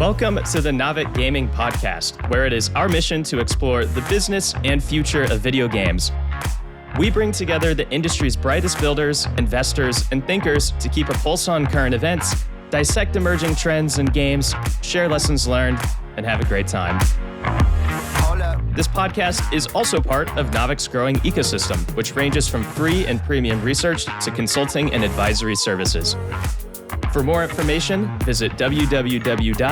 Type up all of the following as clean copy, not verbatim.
Welcome to the Navik Gaming Podcast, where it is our mission to explore the business and future of video games. We bring together the industry's brightest builders, investors, and thinkers to keep a pulse on current events, dissect emerging trends in games, share lessons learned, and have a great time. This podcast is also part of Navik's growing ecosystem, which ranges from free and premium research to consulting and advisory services. For more information, visit www.navik.co.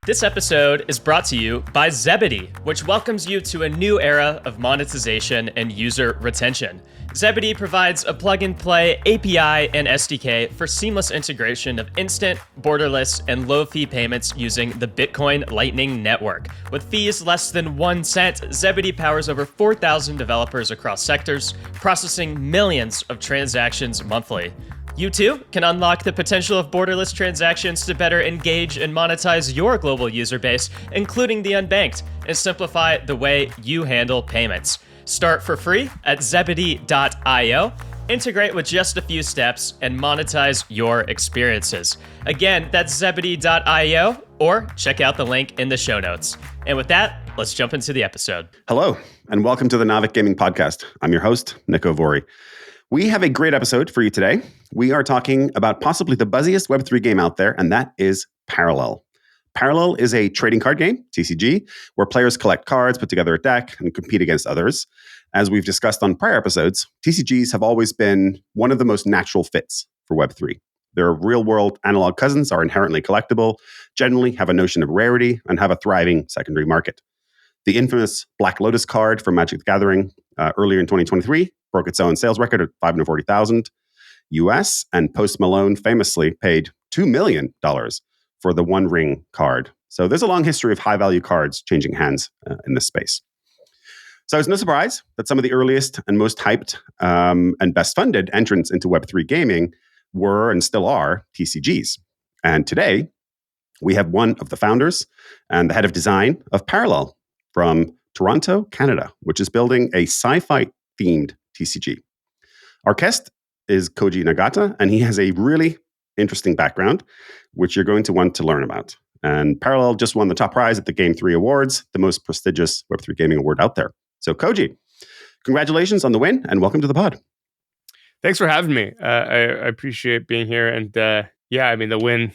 This episode is brought to you by Zebedee, which welcomes you to a new era of monetization and user retention. Zebedee provides a plug-and-play API and SDK for seamless integration of instant, borderless, and low-fee payments using the Bitcoin Lightning Network. With fees less than 1 cent, Zebedee powers over 4,000 developers across sectors, processing millions of transactions monthly. You too can unlock the potential of borderless transactions to better engage and monetize your global user base, including the unbanked, and simplify the way you handle payments. Start for free at zebedee.io, integrate with just a few steps, and monetize your experiences. Again, that's zebedee.io, or check out the link in the show notes. And with that, let's jump into the episode. Hello, and welcome to the Navik Gaming Podcast. I'm your host, Niko Vuori. We have a great episode for you today. We are talking about possibly the buzziest Web3 game out there, and that is Parallel. Parallel is a trading card game, TCG, where players collect cards, put together a deck, and compete against others. As we've discussed on prior episodes, TCGs have always been one of the most natural fits for Web3. Their real-world analog cousins are inherently collectible, generally have a notion of rarity, and have a thriving secondary market. The infamous Black Lotus card from Magic the Gathering earlier in 2023 broke its own sales record at $540,000 US, and Post Malone famously paid $2 million for the One Ring card. So there's a long history of high-value cards changing hands in this space. So it's no surprise that some of the earliest and most hyped and best-funded entrants into Web3 gaming were and still are TCGs. And today, we have one of the founders and the head of design of Parallel from Toronto, Canada, which is building a sci-fi themed TCG. Our guest is Kohji Nagata, and he has a really interesting background, which you're going to want to learn about. And Parallel just won the top prize at the GAM3 Awards, the most prestigious Web3 gaming award out there. So Kohji, congratulations on the win, and welcome to the pod. Thanks for having me. I appreciate being here. And the win,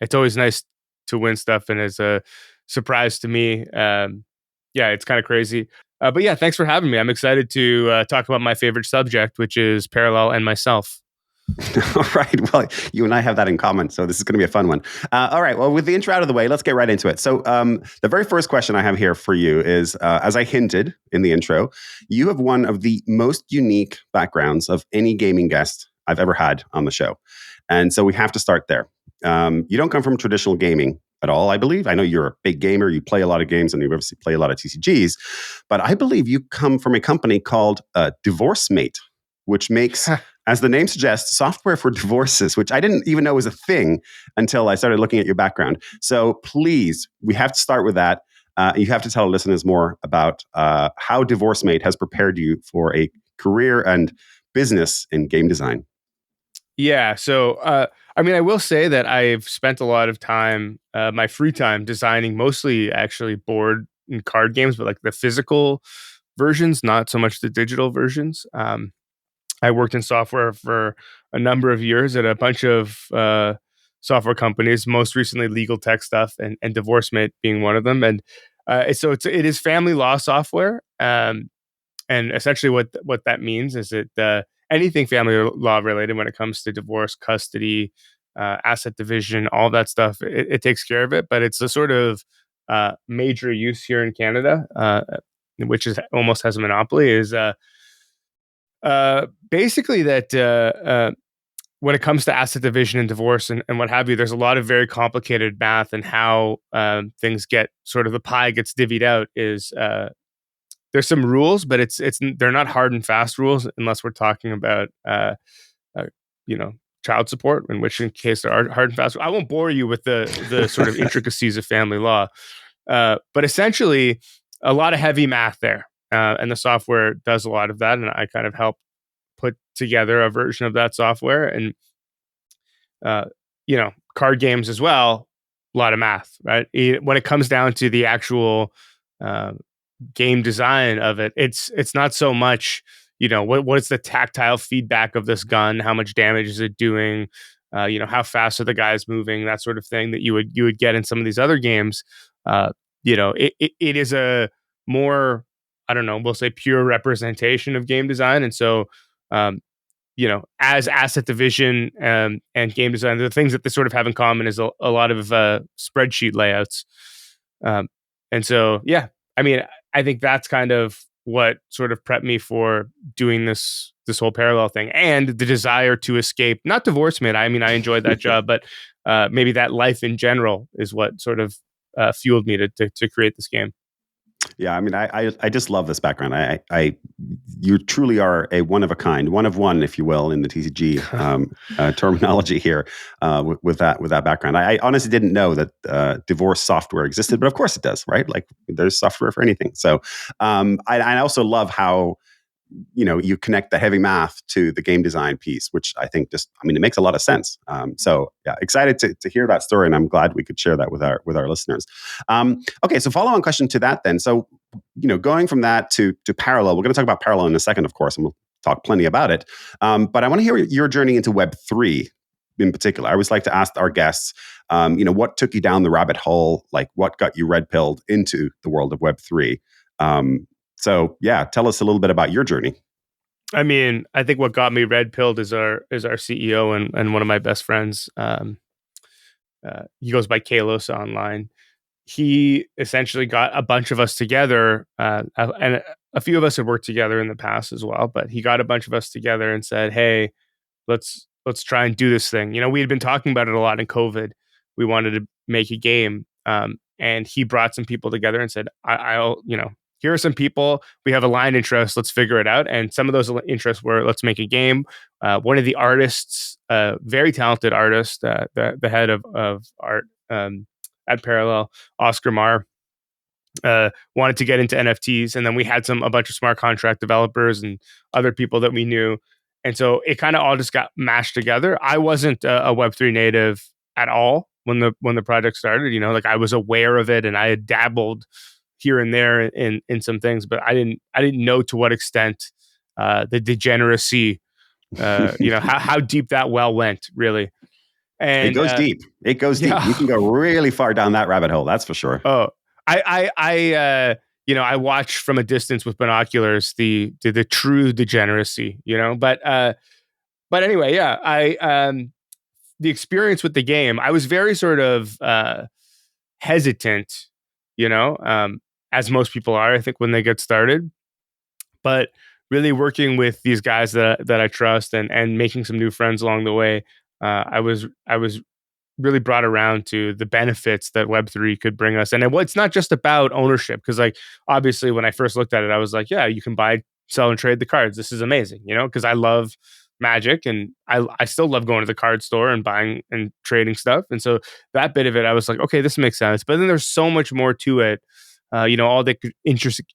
it's always nice to win stuff, and it's a surprise to me. It's kind of crazy. But yeah, thanks for having me. I'm excited to talk about my favorite subject, which is Parallel and myself. All right. Well, you and I have that in common, so this is going to be a fun one. All right. Well, with the intro out of the way, let's get right into it. So the very first question I have here for you is, as I hinted in the intro, you have one of the most unique backgrounds of any gaming guest I've ever had on the show. And so we have to start there. You don't come from traditional gaming at all, I believe. I know you're a big gamer. You play a lot of games, and you obviously play a lot of TCGs. But I believe you come from a company called DivorceMate, which makes, as the name suggests, software for divorces, which I didn't even know was a thing until I started looking at your background. So please, we have to start with that. You have to tell listeners more about how DivorceMate has prepared you for a career and business in game design. Yeah. So, I will say that I've spent a lot of time, my free time, designing mostly actually board and card games, but like the physical versions, not so much the digital versions. I worked in software for a number of years at a bunch of software companies, most recently legal tech stuff, and DivorceMate being one of them. And so it is family law software. And essentially what that means is that anything family law related when it comes to divorce, custody, asset division, all that stuff, it takes care of it. But it's a sort of major use here in Canada, which is almost has a monopoly, is basically that when it comes to asset division and divorce and what have you, there's a lot of very complicated math, and how things get sort of the pie gets divvied out is there's some rules, but they're not hard and fast rules unless we're talking about child support, in which case there are hard and fast. I won't bore you with the sort of intricacies of family law, but essentially a lot of heavy math there. And the software does a lot of that, and I kind of help put together a version of that software. And uh, card games as well, a lot of math, right? When it comes down to the actual uh, game design of it, it's not so much, what is the tactile feedback of this gun, how much damage is it doing, how fast are the guys moving, that sort of thing that you would get in some of these other games. It is a more, I don't know, we'll say pure representation of game design. And so um, as asset division and game design, the things that they sort of have in common is a lot of spreadsheet layouts. Um, and so, yeah, I mean, I think that's kind of what sort of prepped me for doing this whole parallel thing, and the desire to escape, not divorcement. I mean, I enjoyed that job, but maybe that life in general is what sort of fueled me to create this game. Yeah, I mean, I just love this background. You truly are a one of a kind, one of one, if you will, in the TCG terminology here with that background. I honestly didn't know that divorce software existed, but of course it does, right? Like there's software for anything. So I also love how you connect the heavy math to the game design piece, which I think it makes a lot of sense. So yeah, excited to hear that story, and I'm glad we could share that with our listeners. Okay, so follow on question to that then. So going from that to Parallel, we're going to talk about Parallel in a second, of course, and we'll talk plenty about it. But I want to hear your journey into Web3 in particular. I always like to ask our guests, what took you down the rabbit hole? Like what got you red pilled into the world of Web3? So yeah, tell us a little bit about your journey. I mean, I think what got me red pilled is our CEO and one of my best friends. He goes by Kalos online. He essentially got a bunch of us together, and a few of us had worked together in the past as well. But he got a bunch of us together and said, "Hey, let's try and do this thing." We had been talking about it a lot in COVID. We wanted to make a game, and he brought some people together and said, "I'll here are some people. We have aligned interests. Let's figure it out." And some of those interests were, let's make a game. One of the artists, very talented artist, the head of art at Parallel, Oscar Marr, wanted to get into NFTs. And then we had a bunch of smart contract developers and other people that we knew. And so it kind of all just got mashed together. I wasn't a Web3 native at all when the project started. I was aware of it and I had dabbled here and there in some things, but I didn't know to what extent the degeneracy, how deep that well went, really. And it goes deep. It goes deep. You can go really far down that rabbit hole. That's for sure. Oh, I watch from a distance with binoculars the true degeneracy, But anyway, yeah, the experience with the game, I was very sort of hesitant, as most people are, I think, when they get started. But really working with these guys that I trust and making some new friends along the way, I was really brought around to the benefits that Web3 could bring us. And it's not just about ownership, because obviously when I first looked at it, I was like, yeah, you can buy, sell, and trade the cards. This is amazing, because I love Magic and I still love going to the card store and buying and trading stuff. And so that bit of it, I was like, okay, this makes sense. But then there's so much more to it. All the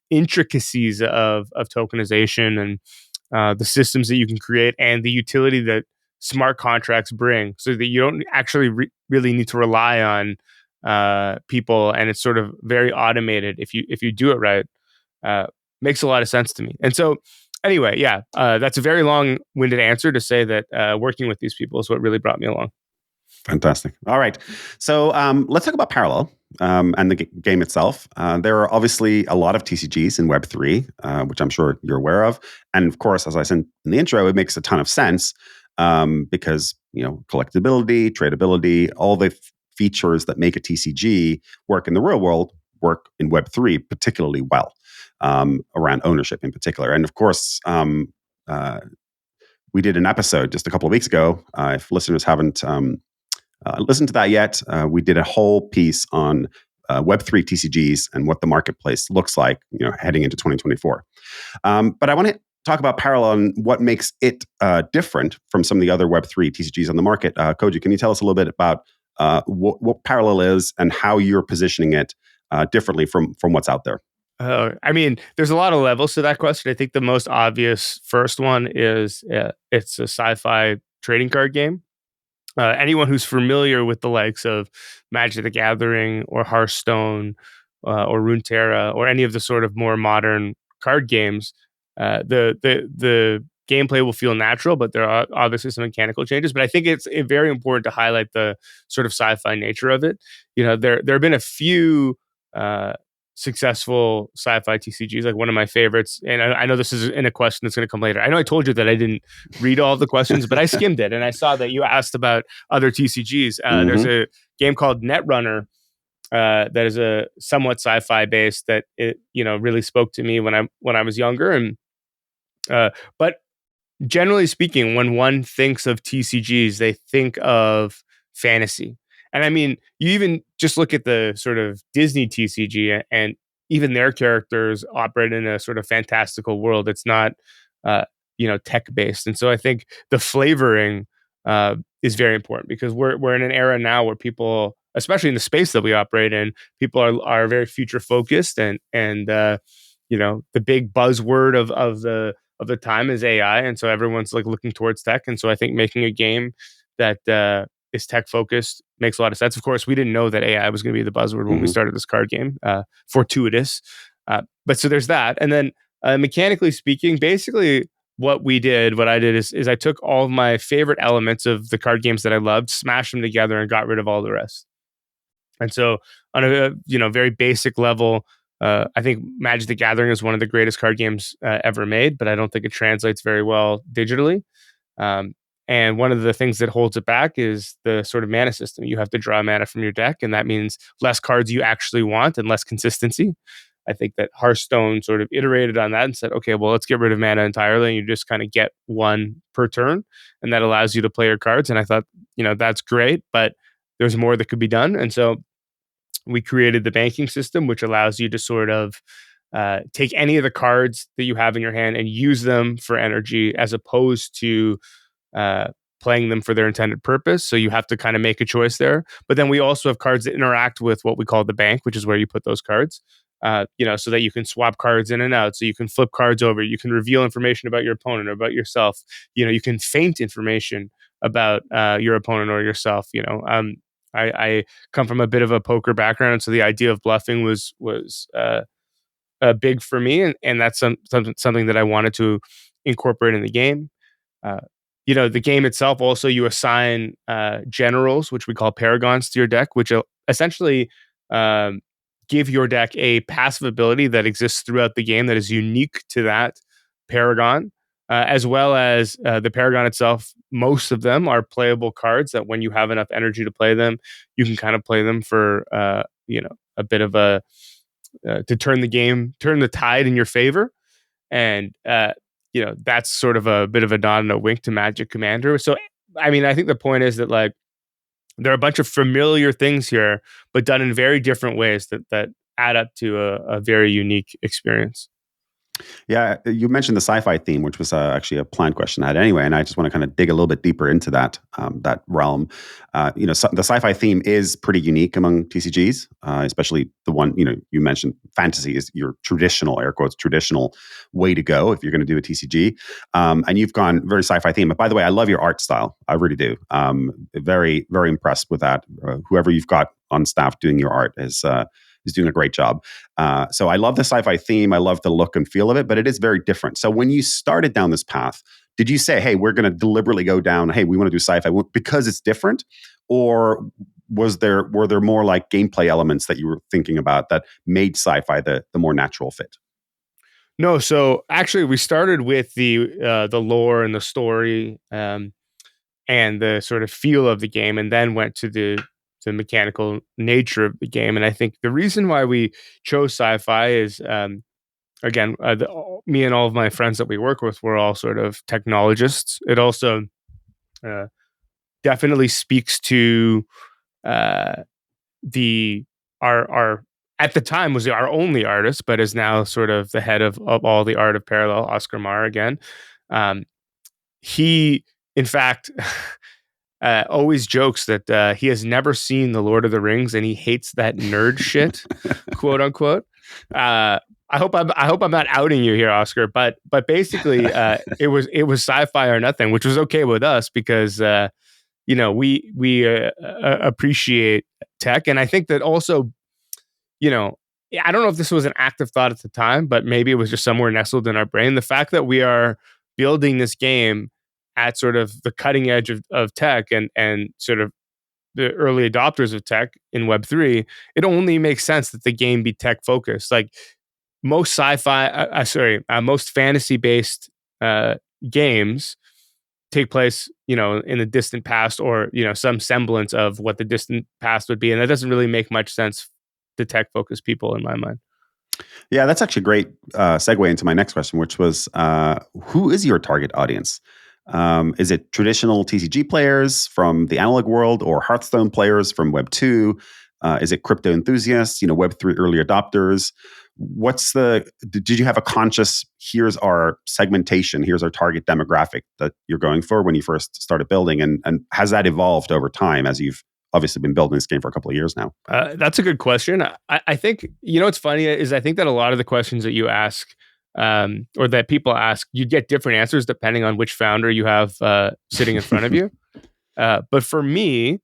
intricacies of tokenization and the systems that you can create and the utility that smart contracts bring, so that you don't actually really need to rely on people, and it's sort of very automated if you do it right. Makes a lot of sense to me. And so anyway, yeah, that's a very long-winded answer to say that working with these people is what really brought me along. Fantastic. All right. So let's talk about Parallel and the game itself. There are obviously a lot of TCGs in Web3, which I'm sure you're aware of. And of course, as I said in the intro, it makes a ton of sense because, collectability, tradability, all the features that make a TCG work in the real world work in Web3 particularly well, around ownership in particular. And of course, we did an episode just a couple of weeks ago. If listeners haven't listened to that yet, we did a whole piece on Web3 TCGs and what the marketplace looks like, heading into 2024. But I want to talk about Parallel and what makes it different from some of the other Web3 TCGs on the market. Kohji, can you tell us a little bit about what Parallel is and how you're positioning it differently from what's out there? I mean, there's a lot of levels to that question. I think the most obvious first one is it's a sci-fi trading card game. anyone who's familiar with the likes of Magic the Gathering or Hearthstone or Runeterra or any of the sort of more modern card games, the gameplay will feel natural, but there are obviously some mechanical changes. But I think it's very important to highlight the sort of sci-fi nature of it. There have been a few successful sci-fi TCGs. Like one of my favorites, and I know this is in a question that's going to come later. I know I told you that I didn't read all of the questions, but I skimmed it and I saw that you asked about other TCGs. There's a game called Netrunner that is a somewhat sci-fi based that it really spoke to me when I was younger. And but generally speaking, when one thinks of TCGs, they think of fantasy. And I mean, you even just look at the sort of Disney TCG, and even their characters operate in a sort of fantastical world. It's not, tech based. And so I think the flavoring is very important, because we're in an era now where people, especially in the space that we operate in, people are very future focused, and the big buzzword of the time is AI, and so everyone's like looking towards tech. And so I think making a game that is tech focused makes a lot of sense. Of course, we didn't know that AI was going to be the buzzword when we started this card game. Fortuitous, but so there's that. And then mechanically speaking, basically what I did is I took all of my favorite elements of the card games that I loved, smashed them together, and got rid of all the rest. And so on a very basic level, I think Magic the Gathering is one of the greatest card games ever made, but I don't think it translates very well digitally. And one of the things that holds it back is the sort of mana system. You have to draw mana from your deck, and that means less cards you actually want and less consistency. I think that Hearthstone sort of iterated on that and said, okay, well, let's get rid of mana entirely, and you just kind of get one per turn, and that allows you to play your cards. And I thought, that's great, but there's more that could be done. And so we created the banking system, which allows you to sort of take any of the cards that you have in your hand and use them for energy, as opposed to playing them for their intended purpose. So you have to kind of make a choice there. But then we also have cards that interact with what we call the bank, which is where you put those cards, so that you can swap cards in and out. So you can flip cards over. You can reveal information about your opponent or about yourself. You can feint information about your opponent or yourself. I come from a bit of a poker background, so the idea of bluffing was big for me, and that's something that I wanted to incorporate in the game. The game itself also, you assign generals, which we call paragons, to your deck, which essentially give your deck a passive ability that exists throughout the game that is unique to that paragon, as well as the paragon itself. Most of them are playable cards that, when you have enough energy to play them, you can kind of play them for a bit of a to turn the tide in your favor. And that's sort of a bit of a nod and a wink to Magic Commander. So I mean, I think the point is that, like, there are a bunch of familiar things here, but done in very different ways that add up to a very unique experience. Yeah, you mentioned the sci-fi theme, which was actually a planned question I had anyway, and I just want to kind of dig a little bit deeper into that realm. The sci-fi theme is pretty unique among TCGs, especially the one you mentioned. Fantasy is your traditional, air quotes, traditional way to go if you're going to do a TCG, and you've gone very sci-fi theme. But by the way, I love your art style. I really do. Very, very impressed with that. Whoever you've got on staff doing your art is doing a great job. So I love the sci-fi theme. I love the look and feel of it, but it is very different. So when you started down this path, did you say, hey, we're going to deliberately go down, hey, we want to do sci-fi because it's different? Or were there more like gameplay elements that you were thinking about that made sci-fi the more natural fit? No, so actually we started with the lore and the story and the sort of feel of the game, and then went to the mechanical nature of the game. And I think the reason why we chose sci-fi is, again, me and all of my friends that we work with, we're all sort of technologists. It also definitely speaks to our at the time was our only artist, but is now sort of the head of all the art of Parallel, Oscar Marr again. He, in fact, always jokes that he has never seen The Lord of the Rings and he hates that nerd shit, quote unquote. I hope I'm not outing you here, Oscar, but basically it was sci-fi or nothing, which was okay with us because we appreciate tech. And I think that also, I don't know if this was an active thought at the time, but maybe it was just somewhere nestled in our brain. The fact that we are building this game at sort of the cutting edge of tech and sort of the early adopters of tech in Web3, it only makes sense that the game be tech focused. Like most most fantasy based games take place, in the distant past, or some semblance of what the distant past would be, and that doesn't really make much sense to tech focused people in my mind. Yeah, that's actually a great segue into my next question, which was who is your target audience? Is it traditional TCG players from the analog world, or Hearthstone players from Web 2? Is it crypto enthusiasts, Web 3 early adopters? Did you have a conscious, here's our segmentation, here's our target demographic that you're going for when you first started building? And has that evolved over time as you've obviously been building this game for a couple of years now? That's a good question. I think, what's funny is I think that a lot of the questions that you ask, or that people ask, you get different answers depending on which founder you have sitting in front of you. But for me,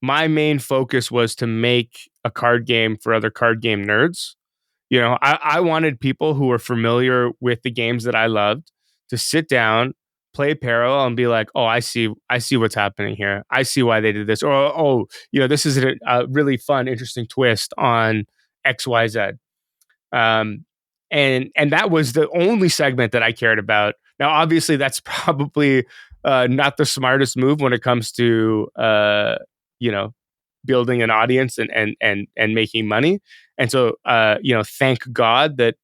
my main focus was to make a card game for other card game nerds. I wanted people who were familiar with the games that I loved to sit down, play Parallel, and be like, oh, I see what's happening here. I see why they did this. Or, oh, this is a really fun, interesting twist on XYZ. And that was the only segment that I cared about. Now, obviously, that's probably not the smartest move when it comes to building an audience and making money. And so, thank God that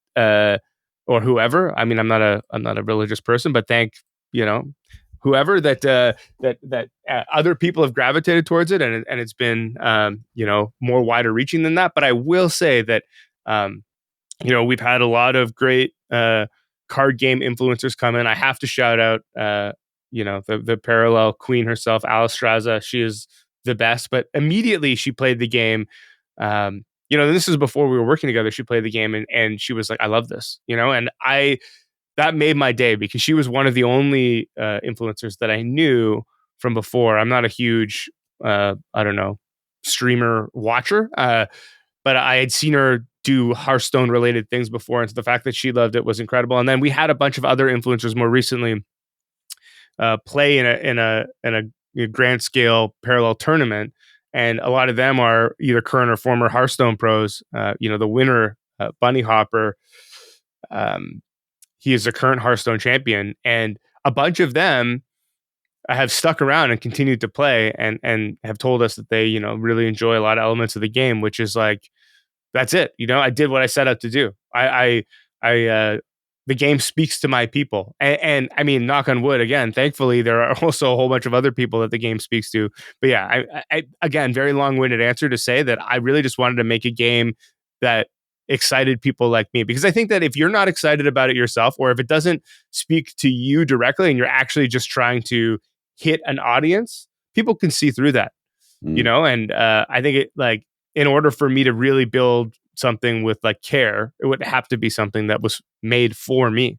or whoever. I mean, I'm not a religious person, but thank whoever that other people have gravitated towards it, and it's been more wider reaching than that. But I will say that we've had a lot of great card game influencers come in. I have to shout out the Parallel queen herself, Alice Straza. She is the best. But immediately she played the game. This is before we were working together. She played the game and she was like, I love this, and that made my day, because she was one of the only influencers that I knew from before. I'm not a huge, streamer watcher, but I had seen her do Hearthstone related things before. And so the fact that she loved it was incredible. And then we had a bunch of other influencers more recently play in a grand scale Parallel tournament. And a lot of them are either current or former Hearthstone pros. The winner, Bunny Hopper, he is a current Hearthstone champion. And a bunch of them have stuck around and continued to play and have told us that they, really enjoy a lot of elements of the game, which is like, that's it. I did what I set out to do. The game speaks to my people. And I mean, knock on wood, again, thankfully, there are also a whole bunch of other people that the game speaks to. But yeah, I again, very long-winded answer to say that I really just wanted to make a game that excited people like me. Because I think that if you're not excited about it yourself, or if it doesn't speak to you directly and you're actually just trying to hit an audience, people can see through that, and I think it, like, in order for me to really build something with like care, it would have to be something that was made for me.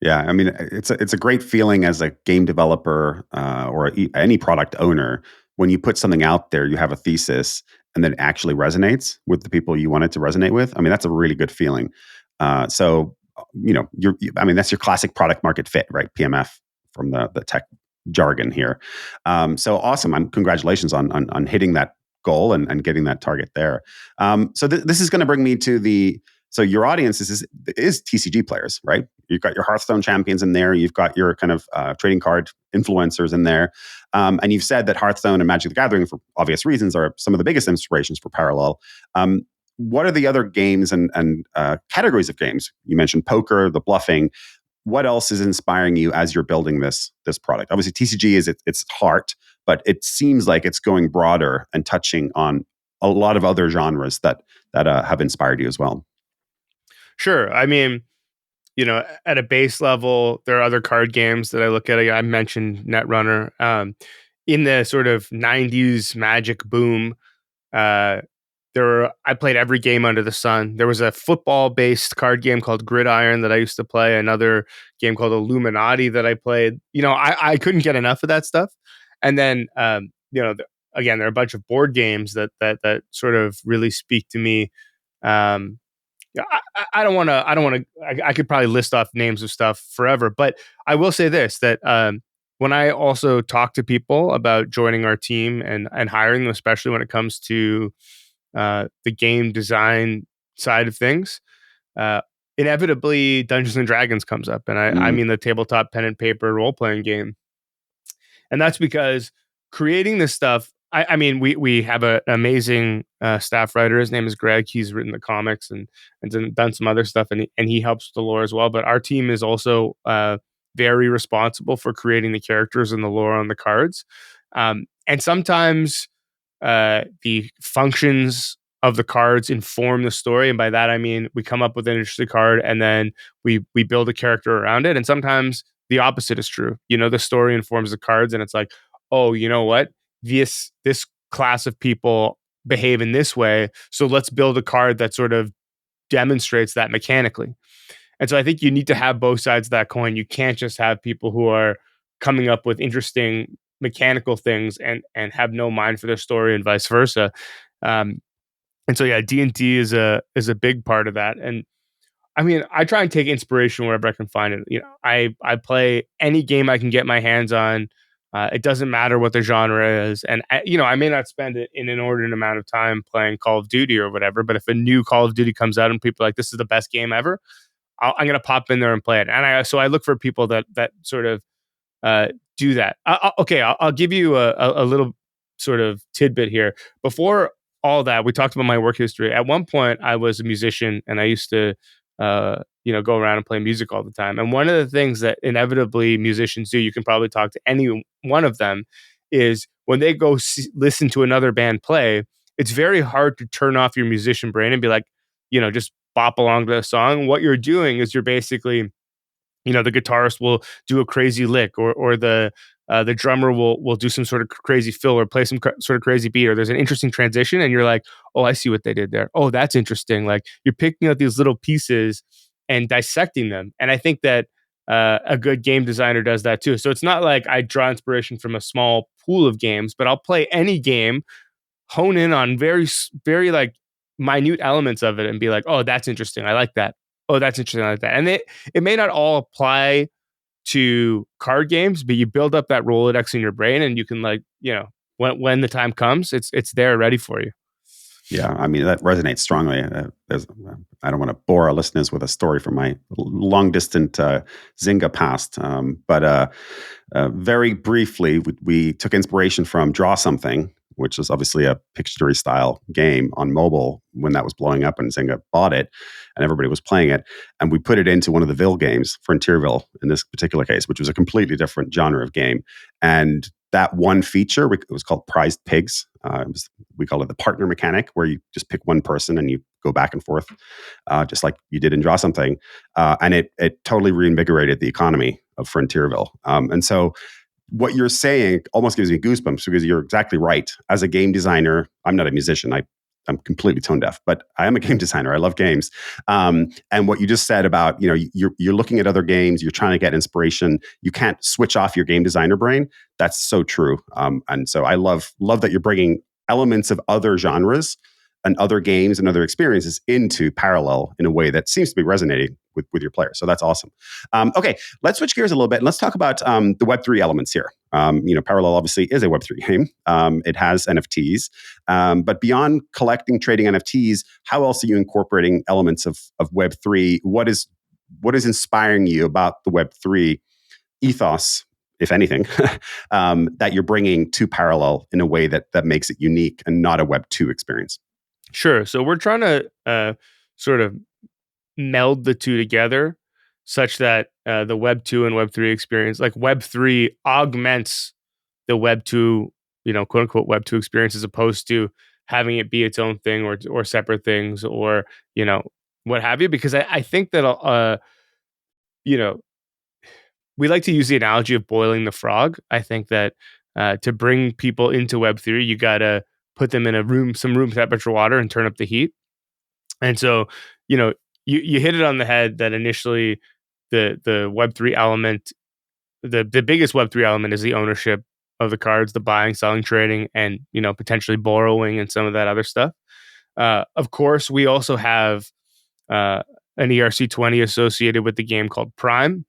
Yeah, I mean, it's a great feeling as a game developer or any product owner when you put something out there, you have a thesis, and then it actually resonates with the people you want it to resonate with. I mean, that's a really good feeling. That's your classic product market fit, right? PMF from the tech jargon here. So awesome! Congratulations on hitting that goal and getting that target there. This is going to bring me to so your audience is TCG players, right? You've got your Hearthstone champions in there. You've got your kind of trading card influencers in there. And you've said that Hearthstone and Magic the Gathering, for obvious reasons, are some of the biggest inspirations for Parallel. What are the other games and categories of games? You mentioned poker, the bluffing. What else is inspiring you as you're building this product? Obviously, TCG is its heart, but it seems like it's going broader and touching on a lot of other genres that have inspired you as well. Sure. I mean, at a base level, there are other card games that I look at. I mentioned Netrunner. In the sort of 90s Magic boom, I played every game under the sun. There was a football-based card game called Gridiron that I used to play, another game called Illuminati that I played. I couldn't get enough of that stuff. And then again, there are a bunch of board games that sort of really speak to me. Yeah, I don't want to. I could probably list off names of stuff forever, but I will say this: that when I also talk to people about joining our team and hiring them, especially when it comes to the game design side of things, uh, inevitably Dungeons and Dragons comes up, and I mean the tabletop pen and paper role playing game, and that's because creating this stuff. I mean, we have an amazing staff writer. His name is Greg. He's written the comics and done some other stuff, and he helps with the lore as well. But our team is also very responsible for creating the characters and the lore on the cards. And sometimes the functions of the cards inform the story, and by that I mean we come up with an interesting card, and then we build a character around it. And sometimes the opposite is true. The story informs the cards, and it's like, oh, you know what? This class of people behave in this way, so let's build a card that sort of demonstrates that mechanically. And so I think you need to have both sides of that coin. You can't just have people who are coming up with interesting mechanical things and have no mind for their story, and vice versa. And so yeah, D&D is a big part of that. And I mean, I try and take inspiration wherever I can find it. I play any game I can get my hands on. It doesn't matter what the genre is, and I may not spend an inordinate amount of time playing Call of Duty or whatever. But if a new Call of Duty comes out and people are like, this is the best game ever, I'm gonna pop in there and play it. And I look for people that sort of do that. I'll give you a little sort of tidbit here. Before all that, we talked about my work history. At one point, I was a musician, and I used to go around and play music all the time. And one of the things that inevitably musicians do, you can probably talk to any one of them, is when they go listen to another band play, it's very hard to turn off your musician brain and be like, just bop along to a song. What you're doing is you're basically, the guitarist will do a crazy lick, or the drummer will do some sort of crazy fill or play some sort of crazy beat, or there's an interesting transition, and you're like, oh, I see what they did there. Oh, that's interesting. Like, you're picking up these little pieces and dissecting them. And I think that a good game designer does that too. So it's not like I draw inspiration from a small pool of games, but I'll play any game, hone in on very, very like minute elements of it, and be like, oh, that's interesting. I like that. Oh, that's interesting. I like that. And it may not all apply to card games, but you build up that Rolodex in your brain, and you can, like, when the time comes, it's there ready for you. Yeah, I mean, that resonates strongly. I don't want to bore our listeners with a story from my long distant Zynga past, but very briefly, we took inspiration from Draw Something, which is obviously a Pictionary style game on mobile when that was blowing up, and Zynga bought it, and everybody was playing it. And we put it into one of the Ville games, Frontierville in this particular case, which was a completely different genre of game. And that one feature, it was called Prized Pigs. We call it the partner mechanic, where you just pick one person and you go back and forth, just like you did in Draw Something. And it totally reinvigorated the economy of Frontierville. And so what you're saying almost gives me goosebumps, because you're exactly right. As a game designer, I'm not a musician. I'm completely tone deaf, but I am a game designer. I love games. And what you just said about, you're looking at other games, you're trying to get inspiration. You can't switch off your game designer brain. That's so true. And so I love that you're bringing elements of other genres and other games and other experiences into Parallel in a way that seems to be resonating with your players. So that's awesome. Okay, let's switch gears a little bit and let's talk about the Web3 elements here. Parallel obviously is a Web3 game. It has NFTs, but beyond collecting, trading NFTs, how else are you incorporating elements of Web3? What is inspiring you about the Web3 ethos, if anything, that you're bringing to Parallel in a way that makes it unique and not a Web2 experience? Sure. So we're trying to sort of meld the two together, such that the Web 2 and Web 3 experience, like Web 3 augments the Web 2, quote unquote Web 2 experience, as opposed to having it be its own thing, or separate things, or, what have you. Because I think that, we like to use the analogy of boiling the frog. I think that to bring people into Web 3, you got to put them in some room temperature water, and turn up the heat. And so, you hit it on the head that initially the Web3 element, the biggest Web3 element is the ownership of the cards, the buying, selling, trading, and potentially borrowing and some of that other stuff. Of course, we also have an ERC20 associated with the game called Prime,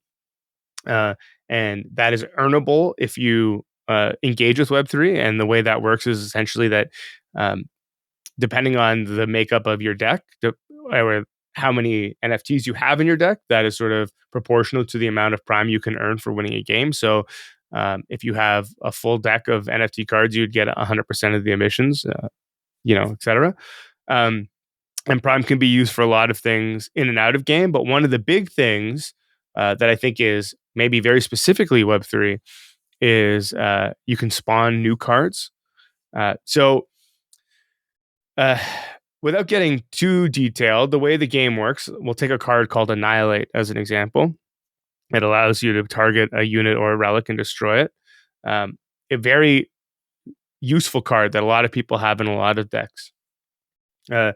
and that is earnable if you engage with Web3. And the way that works is essentially that depending on the makeup of your deck, or how many NFTs you have in your deck, that is sort of proportional to the amount of Prime you can earn for winning a game. So if you have a full deck of NFT cards, you'd get 100% of the emissions, et cetera. And Prime can be used for a lot of things in and out of game. But one of the big things that I think is maybe very specifically Web3 is you can spawn new cards. So without getting too detailed, the way the game works, we'll take a card called Annihilate as an example. It allows you to target a unit or a relic and destroy it. A very useful card that a lot of people have in a lot of decks. I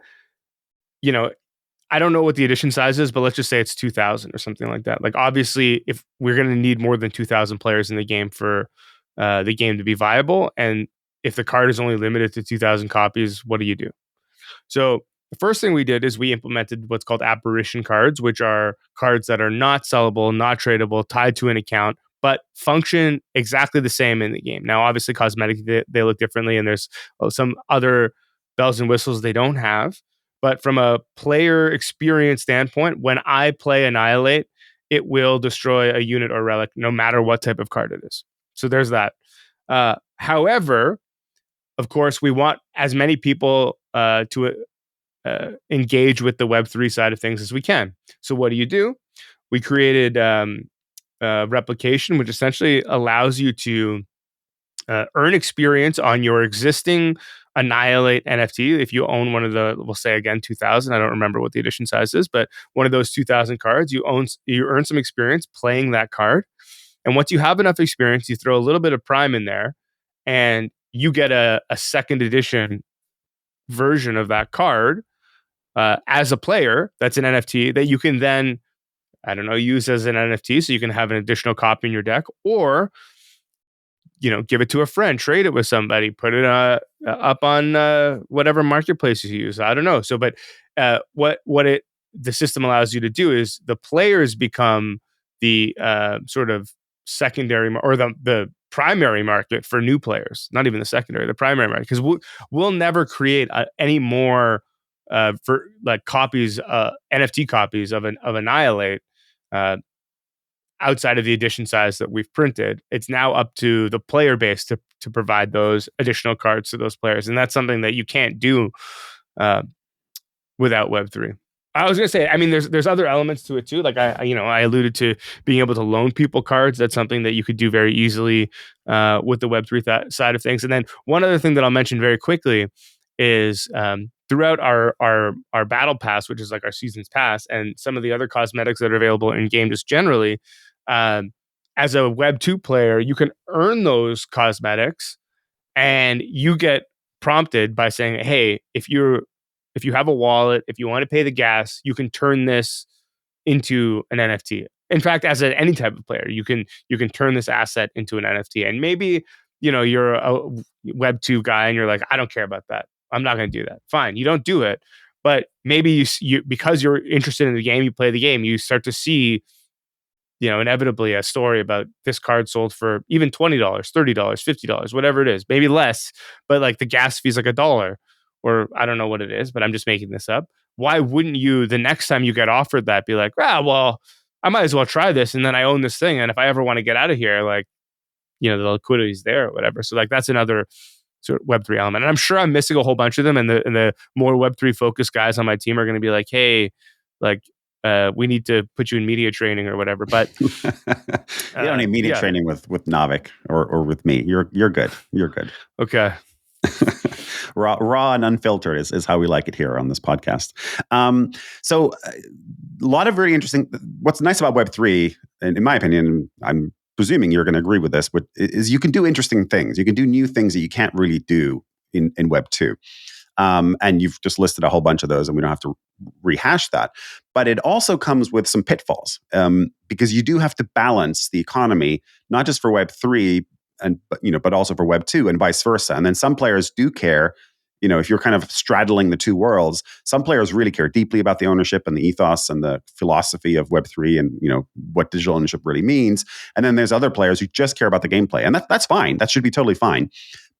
don't know what the edition size is, but let's just say it's 2,000 or something like that. Like, obviously, if we're going to need more than 2,000 players in the game for the game to be viable, and if the card is only limited to 2,000 copies, what do you do? So the first thing we did is we implemented what's called apparition cards, which are cards that are not sellable, not tradable, tied to an account, but function exactly the same in the game. Now, obviously, cosmetically, they look differently, and there's some other bells and whistles they don't have. But from a player experience standpoint, when I play Annihilate, it will destroy a unit or relic no matter what type of card it is. So there's that. However, of course, we want as many people to engage with the Web3 side of things as we can. So what do? We created replication, which essentially allows you to earn experience on your existing Annihilate NFT. If you own one of the, we'll say again, 2,000, I don't remember what the edition size is, but one of those 2,000 cards, you earn some experience playing that card. And once you have enough experience, you throw a little bit of Prime in there, and you get a second edition version of that card as a player. That's an NFT that you can then, use as an NFT, so you can have an additional copy in your deck, or give it to a friend, trade it with somebody, put it up on whatever marketplaces you use. I don't know. So, but what the system allows you to do is the players become the sort of secondary or the primary market for new players. Not even the secondary, the primary market, because we'll never create any more for like copies, NFT copies of Annihilate. Outside of the edition size that we've printed. It's now up to the player base to provide those additional cards to those players. And that's something that you can't do without Web3. I was going to say, there's other elements to it too. Like I alluded to being able to loan people cards. That's something that you could do very easily with the Web3 side of things. And then one other thing that I'll mention very quickly is throughout our battle pass, which is like our season's pass, and some of the other cosmetics that are available in game just generally, as a Web 2 player, you can earn those cosmetics, and you get prompted by saying, hey, if you have a wallet, if you want to pay the gas, you can turn this into an NFT. In fact, as any type of player, you can turn this asset into an NFT. And maybe you're a Web 2 guy and you're like, I don't care about that. I'm not going to do that. Fine, you don't do it. But maybe you because you're interested in the game, you play the game, you start to see inevitably a story about this card sold for even $20, $30, $50, whatever it is, maybe less, but like the gas fee's like $1, or I don't know what it is, but I'm just making this up. Why wouldn't you, the next time you get offered that, be like, well, I might as well try this, and then I own this thing, and if I ever want to get out of here, like, the liquidity's there or whatever. So like that's another sort of Web3 element. And I'm sure I'm missing a whole bunch of them, and the more Web3 focused guys on my team are going to be like, hey, like, we need to put you in media training or whatever. But you don't need media training with Navik or with me. You're good. You're good. Okay. raw and unfiltered is how we like it here on this podcast. So a lot of very interesting. What's nice about Web3, in my opinion, I'm presuming you're going to agree with this, but is you can do interesting things. You can do new things that you can't really do in Web 2. And you've just listed a whole bunch of those, and we don't have to rehash that. But it also comes with some pitfalls, because you do have to balance the economy, not just for Web3, but also for Web 2 and vice versa. And then some players do care. If you're kind of straddling the two worlds, some players really care deeply about the ownership and the ethos and the philosophy of Web3 and, what digital ownership really means. And then there's other players who just care about the gameplay. And that's fine. That should be totally fine.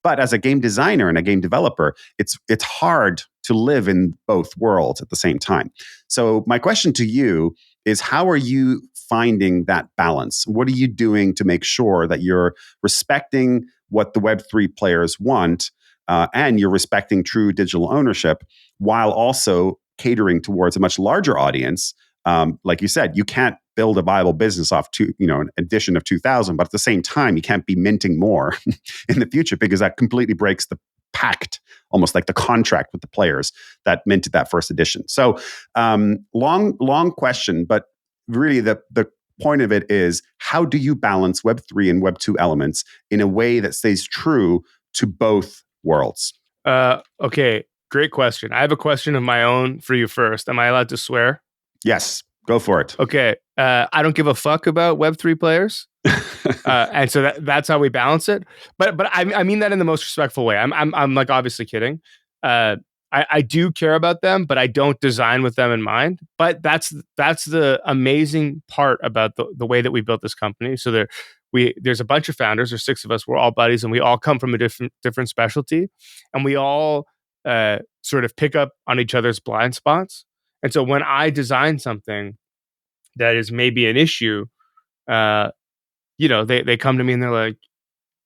But as a game designer and a game developer, it's hard to live in both worlds at the same time. So my question to you is, how are you finding that balance? What are you doing to make sure that you're respecting what the Web3 players want, and you're respecting true digital ownership, while also catering towards a much larger audience? Like you said, you can't build a viable business off an addition of 2,000, but at the same time, you can't be minting more in the future, because that completely breaks the pact, almost like the contract with the players that minted that first edition. So long question, but really the point of it is, how do you balance Web3 and Web2 elements in a way that stays true to both worlds? Okay, great question. I have a question of my own for you first. Am I allowed to swear? Yes, go for it. Okay, I don't give a fuck about Web3 players, and so that's how we balance it. But I mean that in the most respectful way. I'm like obviously kidding. I do care about them, but I don't design with them in mind. But that's the amazing part about the way that we built this company. So there's a bunch of founders. There's 6 of us. We're all buddies, and we all come from a different specialty, and we all sort of pick up on each other's blind spots. And so when I design something that is maybe an issue, they come to me and they're like,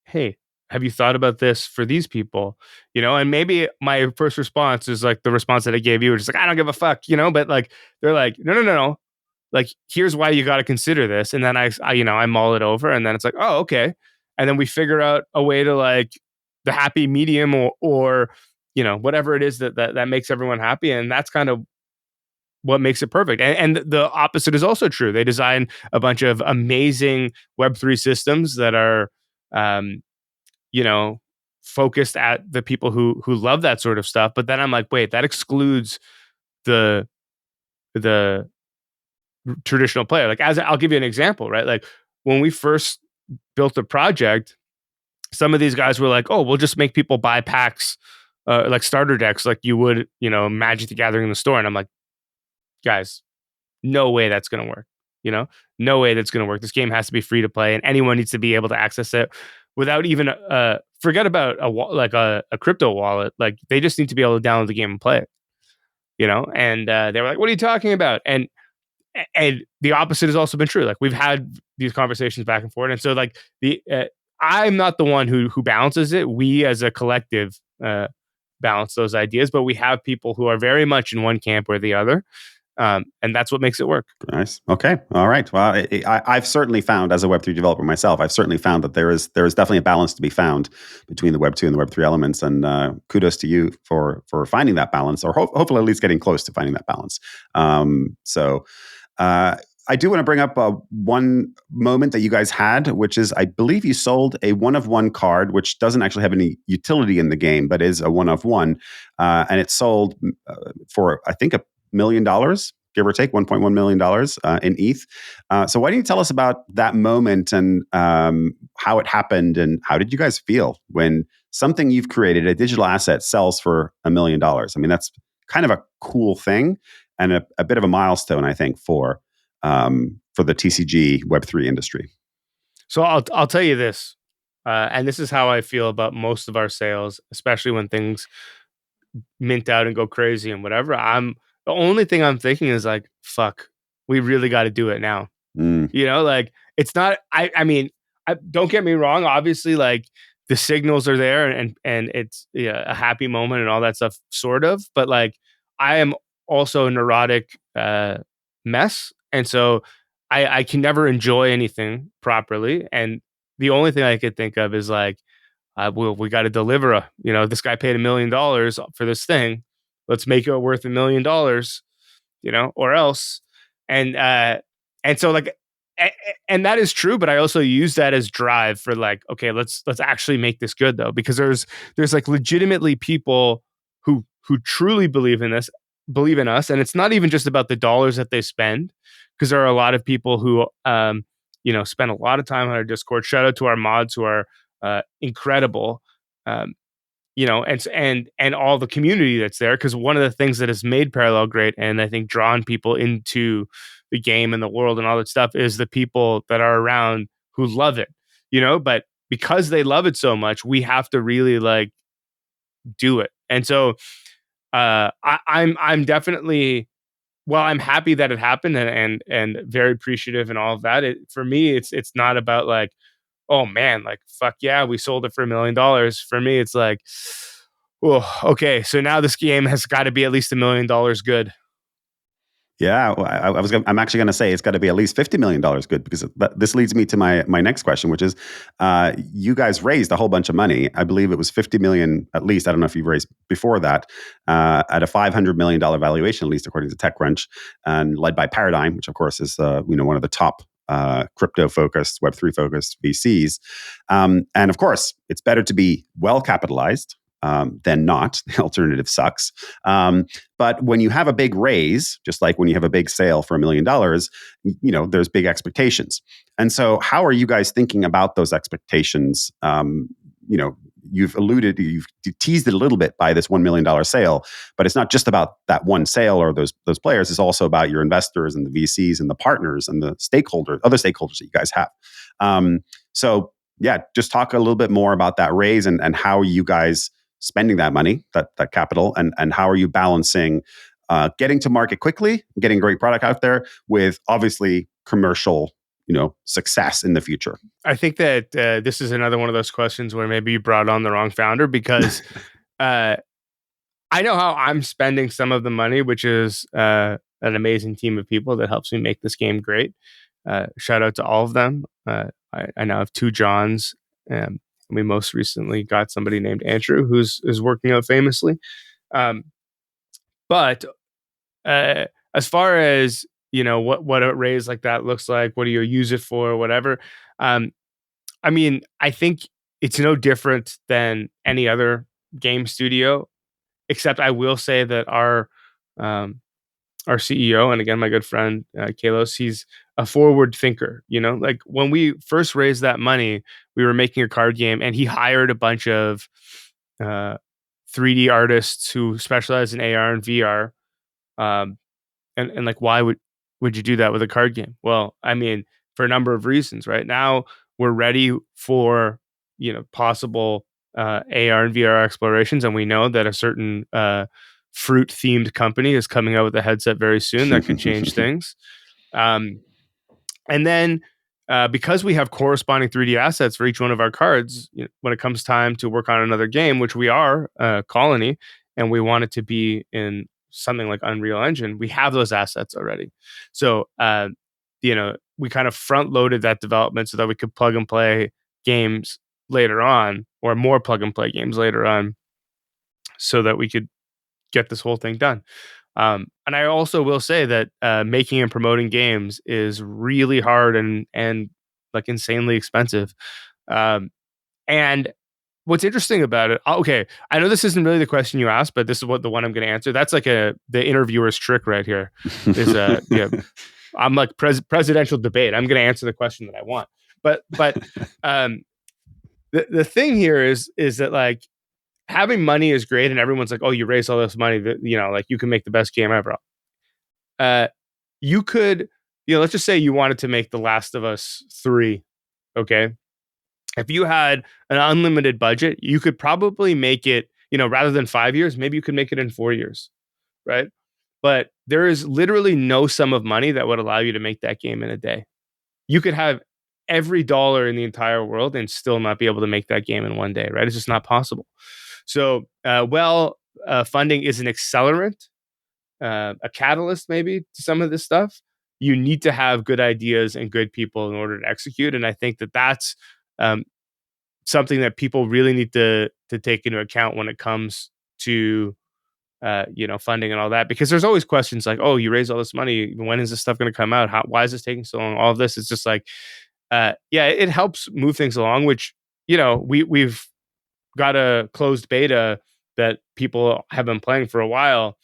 "Hey, have you thought about this for these people?" And maybe my first response is like the response that I gave you, which is like, "I don't give a fuck," but like, they're like, no. Like, here's why you got to consider this. And then I mull it over, and then it's like, oh, okay. And then we figure out a way to like the happy medium or whatever it is that makes everyone happy. And that's kind of what makes it perfect. And the opposite is also true. They design a bunch of amazing Web3 systems that are, focused at the people who love that sort of stuff. But then I'm like, wait, that excludes the traditional player. Like, I'll give you an example, right? Like, when we first built the project, some of these guys were like, oh, we'll just make people buy packs, like starter decks, like you would, Magic the Gathering in the store. And I'm like, guys, no way that's going to work. No way that's going to work. This game has to be free to play, and anyone needs to be able to access it without even forget about a crypto wallet. Like, they just need to be able to download the game and play it. And they were like, "What are you talking about?" And the opposite has also been true. Like, we've had these conversations back and forth, and so like I'm not the one who balances it. We as a collective balance those ideas, but we have people who are very much in one camp or the other. And that's what makes it work. Nice. Okay. All right. Well, I've certainly found, as a Web3 developer myself, I've certainly found that there is definitely a balance to be found between the Web2 and the Web3 elements. And kudos to you for finding that balance, or hopefully at least getting close to finding that balance. I do want to bring up one moment that you guys had, which is, I believe you sold a one-of-one card, which doesn't actually have any utility in the game, but is a one-of-one. And it sold for, I think, $1 million, give or take, $1.1 million in ETH. So why don't you tell us about that moment and how it happened, and how did you guys feel when something you've created, a digital asset, sells for $1 million? I mean, that's kind of a cool thing and a bit of a milestone, I think, for the TCG Web3 industry. So I'll tell you this, and this is how I feel about most of our sales, especially when things mint out and go crazy and whatever. The only thing I'm thinking is like, fuck, we really got to do it now. Like, it's not, I mean, don't get me wrong. Obviously, like, the signals are there and it's a happy moment and all that stuff, sort of. But like, I am also a neurotic mess. And so I can never enjoy anything properly. And the only thing I could think of is like, we got to deliver this guy paid $1 million for this thing. Let's make it worth $1 million, or else. And so like, and that is true, but I also use that as drive for like, okay, let's actually make this good though, because there's like legitimately people who truly believe in us, and it's not even just about the dollars that they spend, because there are a lot of people who spend a lot of time on our Discord. Shout out to our mods who are incredible. And all the community that's there, because one of the things that has made Parallel great, and I think drawn people into the game and the world and all that stuff, is the people that are around who love it. But because they love it so much, we have to really like do it. And so I'm definitely, well, I'm happy that it happened, and very appreciative and all of that. For me, it's not about like, oh man, like fuck yeah, we sold it for $1 million. For me, it's like, oh, okay, so now this game has got to be at least $1 million good. Yeah, well, I'm actually going to say it's got to be at least $50 million good, because this leads me to my next question, which is, you guys raised a whole bunch of money. I believe it was 50 million at least. I don't know if you've raised before that, at a $500 million valuation, at least according to TechCrunch, and led by Paradigm, which of course is one of the top crypto focused, Web3 focused VCs. And of course, it's better to be well capitalized than not. The alternative sucks. But when you have a big raise, just like when you have a big sale for $1 million, there's big expectations. And so how are you guys thinking about those expectations? You've teased it a little bit by this $1 million sale, but it's not just about that one sale or those players. It's also about your investors and the VCs and the partners and the other stakeholders that you guys have. So yeah, just talk a little bit more about that raise and how you guys spending that money, that capital, and how are you balancing getting to market quickly, getting great product out there with obviously commercial, success in the future. I think that this is another one of those questions where maybe you brought on the wrong founder, because I know how I'm spending some of the money, which is an amazing team of people that helps me make this game great. Shout out to all of them. I now have 2 Johns. We most recently got somebody named Andrew who's working out famously. But as far as what a raise like that looks like, what do you use it for, whatever. I mean, I think it's no different than any other game studio, except I will say that our CEO, and again, my good friend Kalos, he's a forward thinker. Like when we first raised that money, we were making a card game, and he hired a bunch of 3D artists who specialize in AR and VR. And like, why would you do that with a card game? Well, I mean, for a number of reasons. Right now, we're ready for possible AR and VR explorations, and we know that a certain fruit themed company is coming out with a headset very soon that could change things. And then because we have corresponding 3D assets for each one of our cards, when it comes time to work on another game, which we are, Colony, and we want it to be in something like Unreal Engine, we have those assets already. So, we kind of front loaded that development so that we could plug and play games later on, or more plug and play games later on, so that we could get this whole thing done. And I also will say that making and promoting games is really hard and like insanely expensive. And what's interesting about it, okay, I know this isn't really the question you asked, but this is the one I'm going to answer. That's like the interviewer's trick right here. Is I'm like presidential debate. I'm going to answer the question that I want. But the thing here is that like, having money is great, and everyone's like, oh, you raise all this money that, like you can make the best game ever. You could, let's just say you wanted to make The Last of Us 3. Okay. If you had an unlimited budget, you could probably make it, rather than 5 years, maybe you could make it in 4 years. Right. But there is literally no sum of money that would allow you to make that game in a day. You could have every dollar in the entire world and still not be able to make that game in one day. Right. It's just not possible. So, funding is an accelerant, a catalyst maybe to some of this stuff. You need to have good ideas and good people in order to execute. And I think that that's something that people really need to take into account when it comes to funding and all that, because there's always questions like, oh, you raise all this money, when is this stuff going to come out? Why is this taking so long? All of this is just like, it helps move things along, which we've got a closed beta that people have been playing for a while